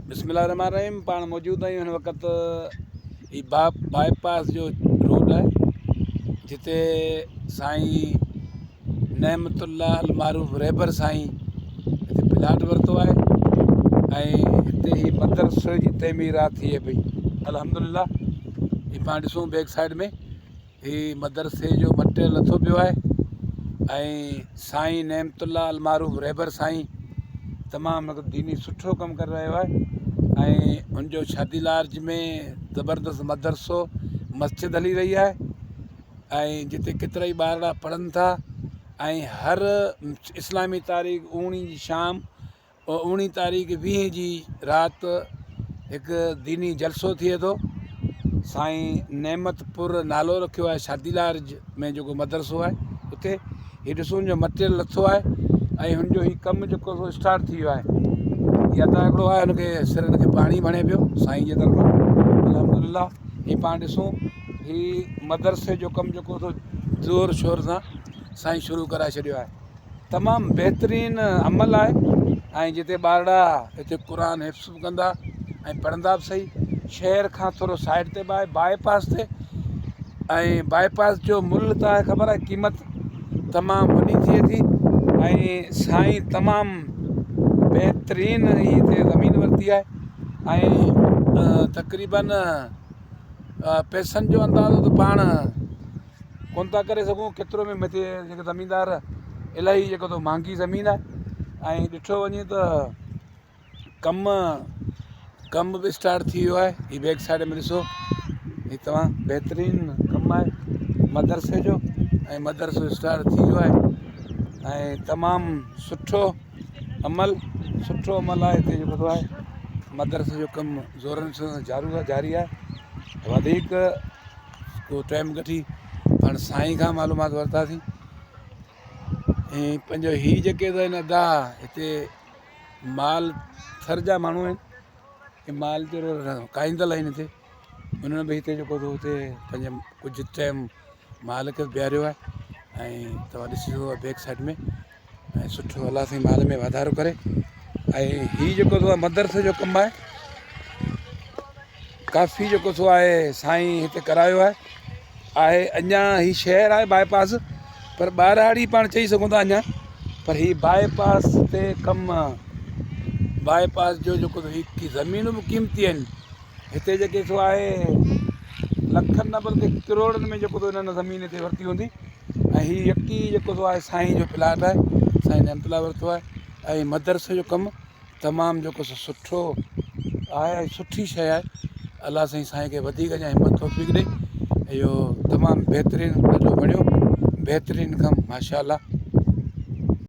बिस्मिल्लाहिर्रहमानिर्रहीम। पाण मौजूद आहियूं हिन वक़्तु ही बाईपास जो रोड आहे जिते साईं नेमतुल्ला अल मारूफ रहबर साईं हिते प्लाट वरितो आहे ऐं हिते ही मदरसे जी तइमीरात थिए पई। अल्हम्दुलिल्लाह ही पाण ॾिसूं बैक साइड में ही मदरसे जो मटेरियल लथो पियो आहे ऐं साईं नेमतुल्ला अल मारूफ रहबर साईं तमामु दीनी सुठो कमु करे रहियो आहे ऐं उनजो शादी लार्ज में ज़बरदस्त मदरसो मस्जिद हली रही आहे ऐं जिते केतिरा ई ॿार पढ़नि था ऐं हर इस्लामी तारीख़ 19 जी शाम और 19 तारीख़ 20 जी राति हिकु दीनी जलसो थिए थो। साईं नेमतपुर नालो रखियो आहे शादी लार्ज में जेको मदरसो आहे उते हीउ ॾिसूं जो मटेरियल लथो आहे ऐं हुनजो हीउ कमु जेको सो स्टार्ट थी वियो आहे। या त हिकिड़ो आहे हुनखे सिरनि खे पाणी भणे पियो साईं जे तरफ़ां। अल्हम्दुलिल्लाह हीउ पाण ॾिसूं हीउ मदरसे जो कमु जेको सो ज़ोर शोर सां साईं शुरू कराए छॾियो आहे। तमामु बहितरीनु अमल आहे ऐं जिते ॿारड़ा हिते क़ुर हिफ़्ज़ बि कंदा ऐं पढ़ंदा बि सही। शहर खां थोरो साइड ते बि आहे बाईपास ते ऐं बाईपास जो मुल्ह त आहे ख़बर आहे क़ीमत तमामु वॾी थिए थी ऐं साईं तमामु बहितरीनु हिते ज़मीन वरिती आहे ऐं तक़रीबन पैसनि जो अंदाज़ो त पाण कोन था करे सघूं केतिरो में मथे जेके ज़मीनदार इलाही जेको त महांगी ज़मीन आहे ऐं ॾिठो वञे त कमु बि स्टार्ट थी वियो आहे। हीअ बैक साइड में ॾिसो हीअ तमामु बहितरीनु कमु आहे मदरसे जो ऐं मदरसो स्टार्ट थी वियो आहे ऐं तमामु सुठो अमल आहे हिते जेको आहे मदरसे जो कमु ज़ोरनि सां जारी आहे। वधीक को टाइम कढी पाण साईं खां मालूमात वरितासीं ऐं पंहिंजो हीअ जेके आहिनि अदा हिते माल थर जा माण्हू आहिनि ऐं माल जो काईंदल आहिनि हिते उन्हनि बि हिते जेको हुते पंहिंजे कुझु टाइम माल खे बीहारियो आहे ऐं तव्हां ॾिसी सघो बैक साइड में ऐं सुठो अलाह साईं माल में वाधारो करे। ऐं हीअ जेको सो मदरसे जो कमु आहे काफ़ी जेको सो आहे साईं हिते करायो आहे अञा हीअ शहर आहे बाईपास पर ॿारहाड़ी पाण चई सघूं था अञा पर हीअ बाईपास ते कमु बाईपास जो जेको हीअ ज़मीनूं बि क़ीमती आहिनि हिते जेके सो आहे लखनि न बल्कि किरोड़नि में जेको हिननि ज़मीन हिते वरिती हूंदी ऐं हीअ यकी जेको सो आहे साईं जो प्लाट आहे साईं नेमतुल्ला वरितो आहे ऐं मदरसे जो कमु तमामु जेको सो सुठो आहे ऐं सुठी शइ आहे। अलाह साईं खे वधीक अञा हिमत तौफ़ीक़ ॾे। इहो तमामु बहितरीनु ॾाढो वणियो बहितरीनु कमु माशाअल्लाह।